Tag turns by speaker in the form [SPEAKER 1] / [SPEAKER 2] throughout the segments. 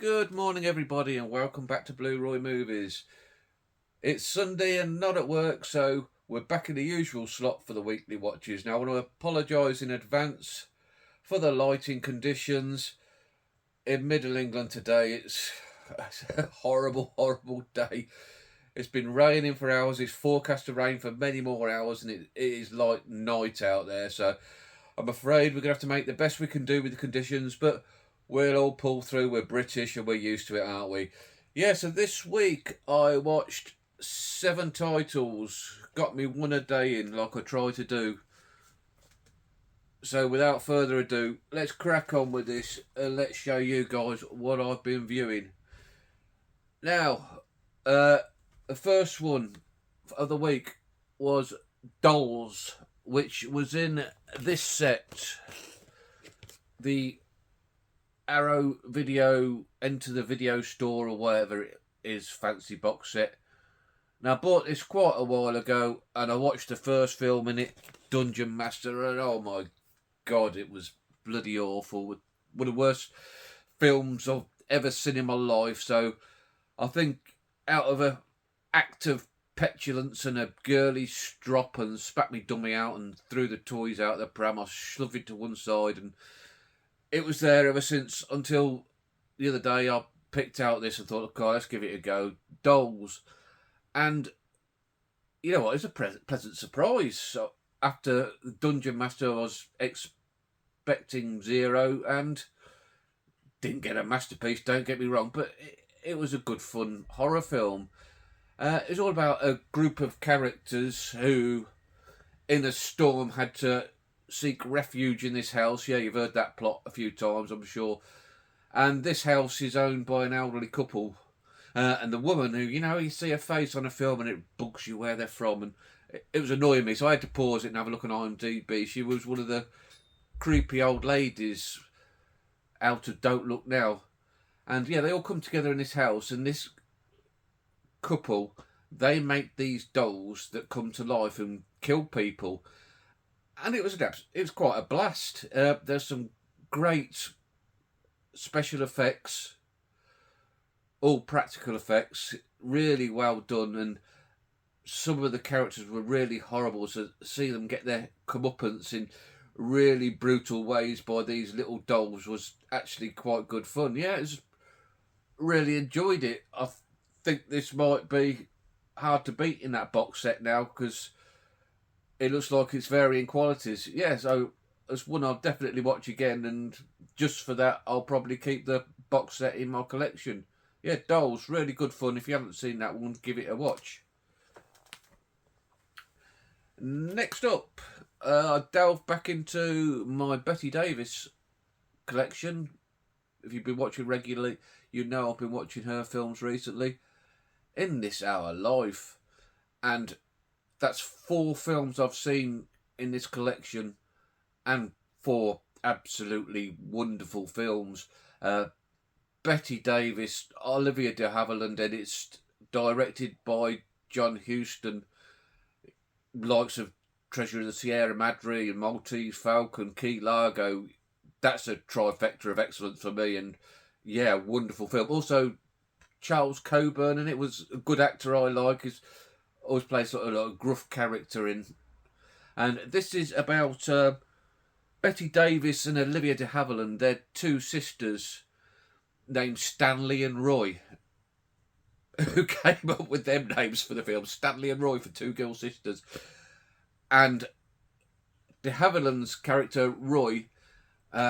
[SPEAKER 1] Good morning, everybody, and welcome back to Blu-Roy Movies. It's Sunday and not at work, so we're back in the usual slot for the weekly watches. Now, I want to apologise in advance for the lighting conditions in Middle England today. It's a horrible day. It's been raining for hours. It's forecast to rain for many more hours, and it is like night out there. So I'm afraid we're going to have to make the best we can do with the conditions, but we'll all pull through. We're British and we're used to it, aren't we? Yeah, so this week I watched 7 titles. Got me one a day in, like I try to do. So without further ado, let's crack on with this and let's show you guys what I've been viewing. Now, the first one of the week was Dolls, which was in this set. The Arrow Video Enter the Video Store or whatever it is fancy box set. Now I bought this quite a while ago and I watched the first film in it, Dungeon Master, and oh my god, it was bloody awful. One of the worst films I've ever seen in my life. So I think out of an act of petulance and a girly strop and spat me dummy out and threw the toys out the pram, I shoved it to one side and it was there ever since until the other day I picked out this and thought, okay, let's give it a go. Dolls. And you know what, it's a pleasant surprise. So after Dungeon Master, I was expecting zero and didn't get a masterpiece, don't get me wrong, but it was a good fun horror film. It's all about a group of characters who, in a storm, had to seek refuge in this house. Yeah, you've heard that plot a few times, I'm sure. And this house is owned by an elderly couple. And the woman who, you see her face on a film and it bugs you where they're from. And it was annoying me, so I had to pause it and have a look on IMDb. She was one of the creepy old ladies out of Don't Look Now. And yeah, they all come together in this house, and this couple, they make these dolls that come to life and kill people. And it was quite a blast. There's some great special effects, all practical effects, really well done, and some of the characters were really horrible. So see them get their comeuppance in really brutal ways by these little dolls was actually quite good fun. Yeah, really enjoyed it. I think this might be hard to beat in that box set now because it looks like it's varying qualities. Yeah, so it's one I'll definitely watch again, and just for that, I'll probably keep the box set in my collection. Yeah, Dolls, really good fun. If you haven't seen that one, give it a watch. Next up, I delved back into my Bette Davis collection. If you've been watching regularly, you know I've been watching her films recently. In This Our Life, and that's 4 films I've seen in this collection, and 4 absolutely wonderful films. Bette Davis, Olivia de Havilland, and it's directed by John Huston, likes of Treasure of the Sierra Madre and Maltese Falcon, Key Largo. That's a trifecta of excellence for me, and yeah, wonderful film. Also, Charles Coburn, and it was a good actor I like. He's always plays sort of a gruff character in. And this is about Bette Davis and Olivia de Havilland. They're 2 sisters named Stanley and Roy, who came up with them names for the film. Stanley and Roy for 2 girl sisters. And de Havilland's character, Roy,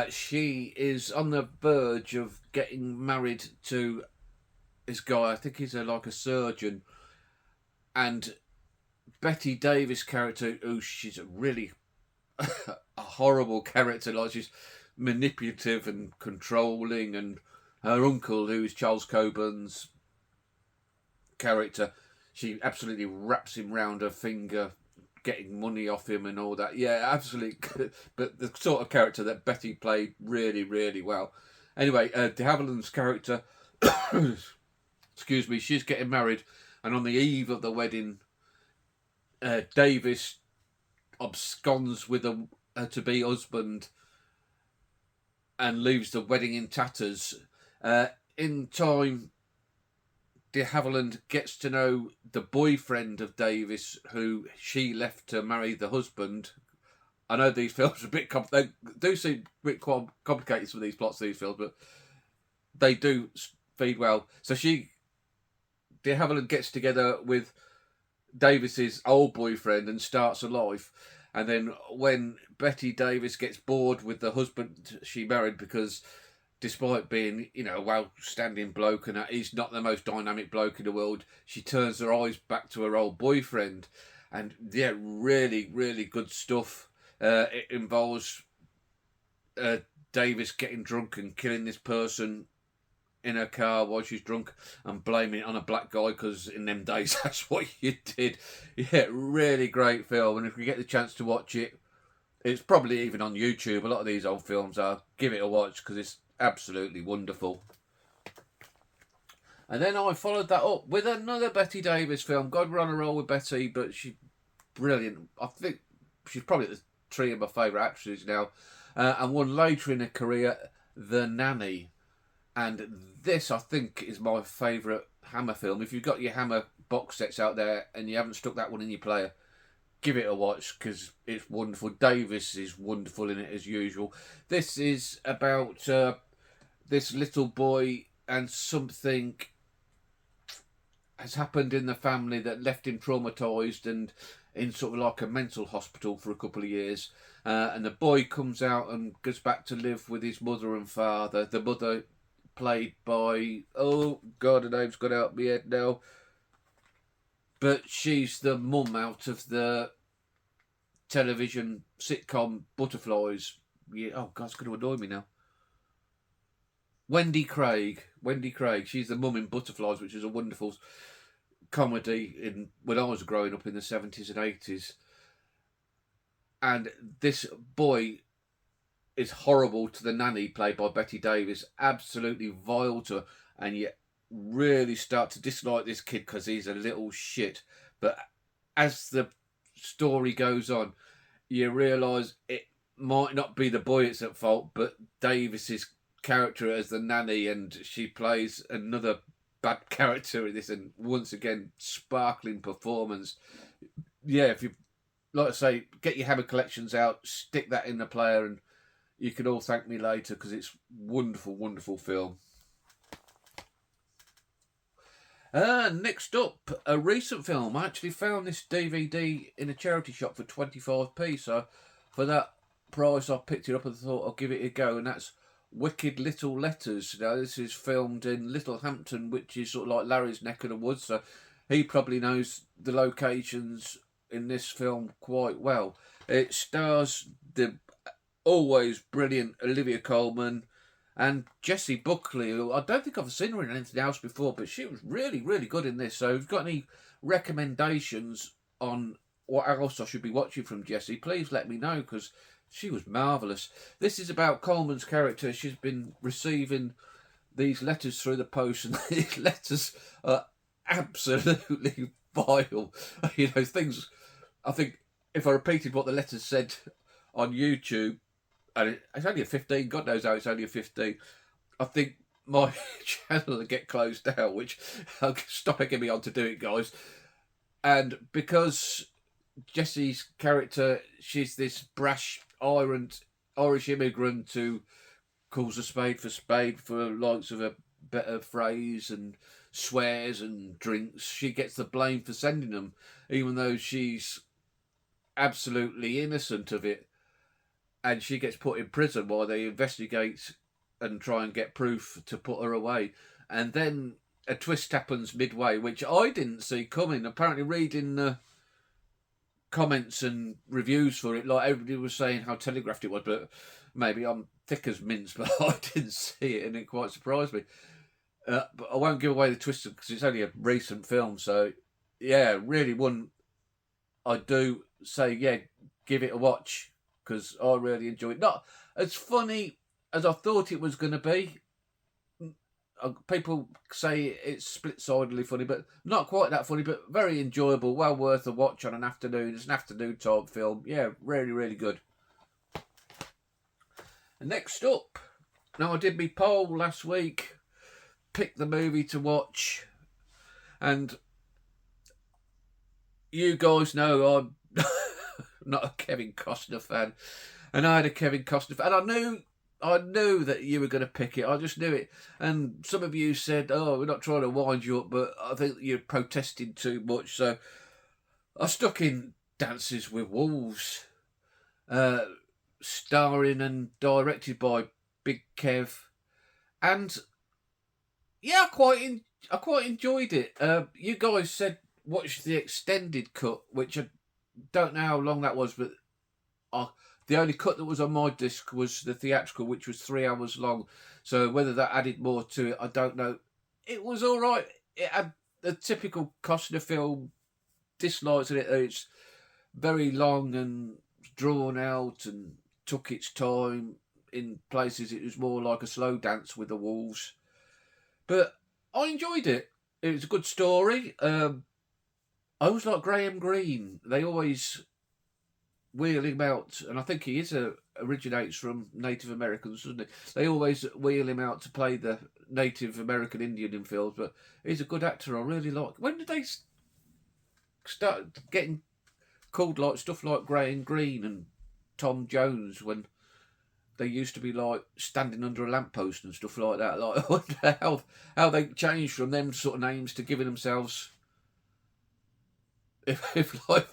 [SPEAKER 1] she is on the verge of getting married to this guy. I think he's like a surgeon. And Bette Davis' character, who she's a really a horrible character, like she's manipulative and controlling, and her uncle, who is Charles Coburn's character, she absolutely wraps him round her finger, getting money off him and all that. Yeah, absolutely. But the sort of character that Betty played really, really well. Anyway, de Havilland's character, excuse me, she's getting married, and on the eve of the wedding, Davis absconds with a to-be husband and leaves the wedding in tatters. in time, de Havilland gets to know the boyfriend of Davis, who she left to marry the husband. I know these films are a bit they do seem a bit complicated, some of these plots of these films, but they do feed well. So de Havilland gets together with Davis's old boyfriend and starts a life. And then when Betty Davis gets bored with the husband she married, because despite being, a well-standing bloke and he's not the most dynamic bloke in the world, she turns her eyes back to her old boyfriend. And yeah, really, really good stuff. It involves Davis getting drunk and killing this person in her car while she's drunk and blaming it on a black guy, because in them days that's what you did. Yeah, really great film, and if you get the chance to watch it, it's probably even on YouTube. A lot of these old films are. Give it a watch because it's absolutely wonderful. And then I followed that up with another Betty Davis film. God, we're on a roll with Betty, but she's brilliant. I think she's probably the three of my favourite actresses now. And one later in her career, The Nanny. And this, I think, is my favourite Hammer film. If you've got your Hammer box sets out there and you haven't stuck that one in your player, give it a watch because it's wonderful. Davis is wonderful in it as usual. This is about this little boy, and something has happened in the family that left him traumatised and in sort of like a mental hospital for a couple of years. And the boy comes out and goes back to live with his mother and father. The mother played by, oh God, her name's gone out of my head now. But she's the mum out of the television sitcom Butterflies. Yeah, oh God, it's going to annoy me now. Wendy Craig. She's the mum in Butterflies, which is a wonderful comedy when I was growing up in the 70s and 80s. And this boy is horrible to the nanny, played by Betty Davis. Absolutely vile to her. And you really start to dislike this kid because he's a little shit. But as the story goes on, you realise it might not be the boy that's at fault, but Davis's character as the nanny, and she plays another bad character in this, and once again, sparkling performance. Yeah, if you, like I say, get your Hammer collections out, stick that in the player, and you can all thank me later because it's wonderful, wonderful film. Next up, a recent film. I actually found this DVD in a charity shop for 25p, so for that price I picked it up and thought I'll give it a go, and that's Wicked Little Letters. Now, this is filmed in Littlehampton, which is sort of like Larry's neck of the woods, so he probably knows the locations in this film quite well. It stars the always brilliant Olivia Colman and Jessie Buckley, who I don't think I've seen her in anything else before, but she was really, really good in this. So if you've got any recommendations on what else I should be watching from Jessie, please let me know, because she was marvellous. This is about Coleman's character. She's been receiving these letters through the post, and these letters are absolutely vile. Things, I think, if I repeated what the letters said on YouTube, and it's only a 15, God knows how it's only a 15, I think my channel will get closed down, which I'll stop egging me on to do it, guys. And because Jessie's character, she's this brash, Irish immigrant who calls a spade for likes of a better phrase, and swears and drinks. She gets the blame for sending them, even though she's absolutely innocent of it. And she gets put in prison while they investigate and try and get proof to put her away. And then a twist happens midway, which I didn't see coming. Apparently, reading the comments and reviews for it, like everybody was saying how telegraphed it was, but maybe I'm thick as mince, but I didn't see it, and it quite surprised me. But I won't give away the twist because it's only a recent film. So, yeah, really one I do say, yeah, give it a watch, because I really enjoyed it. Not as funny as I thought it was going to be. People say it's split-sidedly funny, but not quite that funny, but very enjoyable, well worth a watch on an afternoon. It's an afternoon type film. Yeah, really, really good. And next up, now I did my poll last week picked the movie to watch, and you guys know I'm not a Kevin Costner fan, and I had a Kevin Costner fan, and I knew that you were going to pick it. I just knew it. And some of you said, "Oh, we're not trying to wind you up, but I think you're protesting too much." So I stuck in Dances with Wolves, uh, starring and directed by Big Kev, and yeah, I quite enjoyed it. You guys said watch the extended cut, which I don't know how long that was, but I, the only cut that was on my disc was the theatrical, which was 3 hours long. So whether that added more to it, I don't know. It was all right. It had the typical Costner film dislikes in it. It's very long and drawn out and took its time. In places, it was more like a slow dance with the wolves. But I enjoyed it. It was a good story. I always like Graham Greene. They always wheel him out, and I think he originates from Native Americans, doesn't he? They always wheel him out to play the Native American Indian in films, but he's a good actor. I really like. When did they start getting called like stuff like Graham Greene and Tom Jones? When they used to be like standing under a lamppost and stuff like that. Like I wonder how they changed from them sort of names to giving themselves, if like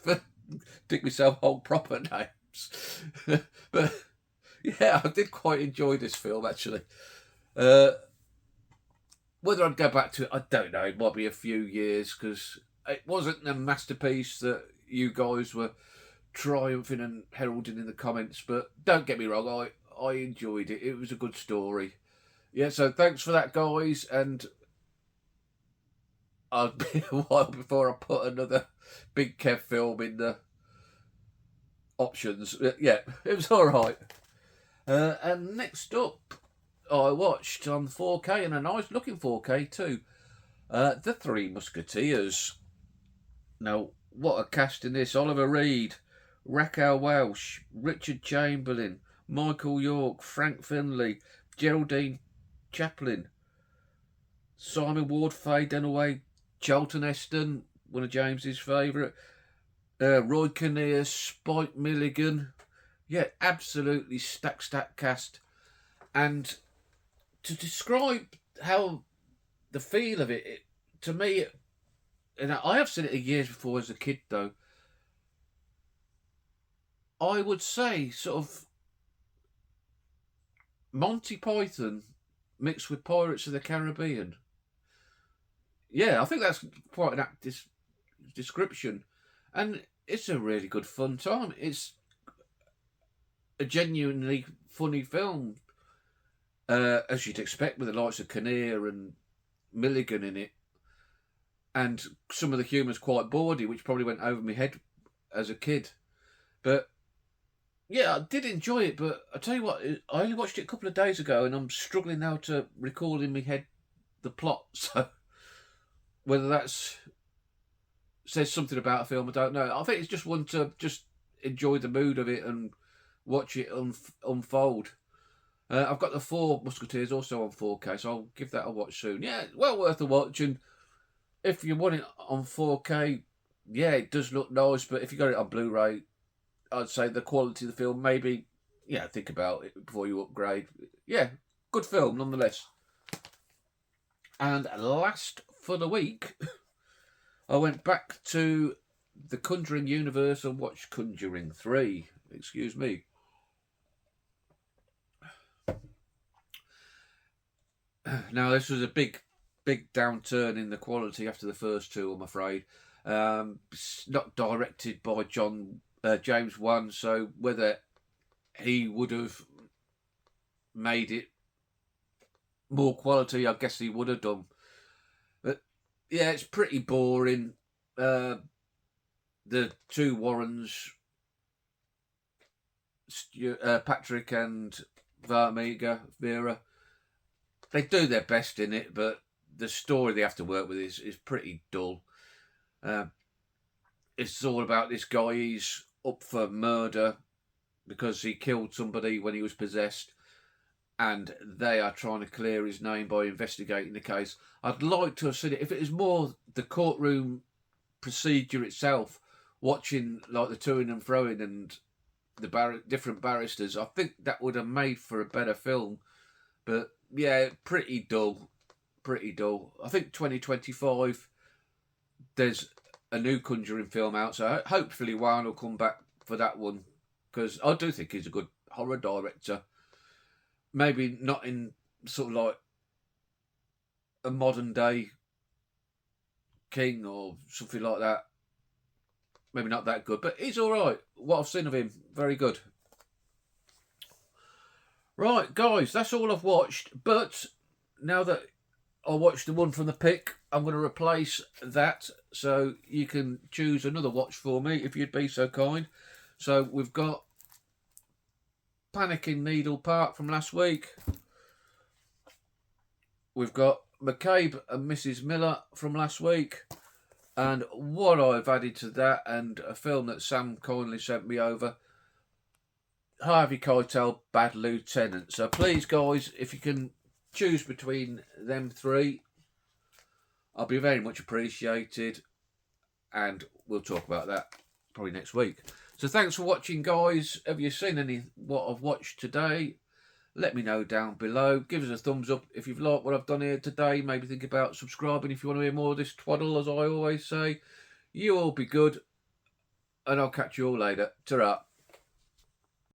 [SPEAKER 1] dig myself whole proper names. But yeah, I did quite enjoy this film actually. Whether I'd go back to it, I don't know. It might be a few years because it wasn't a masterpiece that you guys were triumphing and heralding in the comments. But don't get me wrong, I enjoyed it. It was a good story. Yeah, so thanks for that, guys. And I'll be a while before I put another Big Kev film in the options. Yeah, it was all right. And next up, I watched on 4K, and a nice looking 4K too, The Three Musketeers. Now, what a cast in this. Oliver Reed, Raquel Welch, Richard Chamberlain, Michael York, Frank Finlay, Geraldine Chaplin, Simon Ward, Faye Dunaway, Charlton Heston, one of James's favourite, Roy Kinnear, Spike Milligan. Yeah, absolutely stacked cast. And to describe how the feel of it to me, and I have seen it years before as a kid though, I would say sort of Monty Python mixed with Pirates of the Caribbean. Yeah, I think that's quite an apt description. And it's a really good fun time. It's a genuinely funny film, as you'd expect, with the likes of Kinnear and Milligan in it. And some of the humour's quite bawdy, which probably went over my head as a kid. But yeah, I did enjoy it. But I tell you what, I only watched it a couple of days ago, and I'm struggling now to recall in my head the plot. So whether that's says something about a film, I don't know. I think it's just one to just enjoy the mood of it and watch it unfold. I've got the Four Musketeers also on 4K, so I'll give that a watch soon. Yeah, well worth a watch. And if you want it on 4K, yeah, it does look nice. But if you got it on Blu-ray, I'd say the quality of the film, maybe, yeah, think about it before you upgrade. Yeah, good film nonetheless. And last for the week, I went back to the Conjuring universe and watched Conjuring 3. Excuse me. Now, this was a big downturn in the quality after the first two, I'm afraid. It's not directed by James Wan, so whether he would have made it more quality, I guess he would have done. But yeah, it's pretty boring. The two Warrens, Patrick and Vera, they do their best in it, but the story they have to work with is pretty dull. It's all about this guy. He's up for murder because he killed somebody when he was possessed, and they are trying to clear his name by investigating the case. I'd like to have seen it if it was more the courtroom procedure itself, watching like the toing and froing and the different barristers. I think that would have made for a better film. But yeah, pretty dull, pretty dull. I think 2025 there's a new Conjuring film out, so hopefully Juan will come back for that one, because I do think he's a good horror director. Maybe not in sort of like a modern day King or something like that. Maybe not that good, but he's all right. What I've seen of him, very good. Right, guys, that's all I've watched. But now that I watched the one from the pick, I'm going to replace that, so you can choose another watch for me if you'd be so kind. So we've got Panic in Needle Park from last week. We've got McCabe and Mrs. Miller from last week. And what I've added to that, and a film that Sam kindly sent me over, Harvey Keitel, Bad Lieutenant. So please, guys, if you can choose between them three, I'll be very much appreciated. And we'll talk about that probably next week. So thanks for watching, guys. Have you seen any what I've watched today? Let me know down below. Give us a thumbs up if you've liked what I've done here today. Maybe think about subscribing if you want to hear more of this twaddle, as I always say. You all be good, and I'll catch you all later. Ta-ra.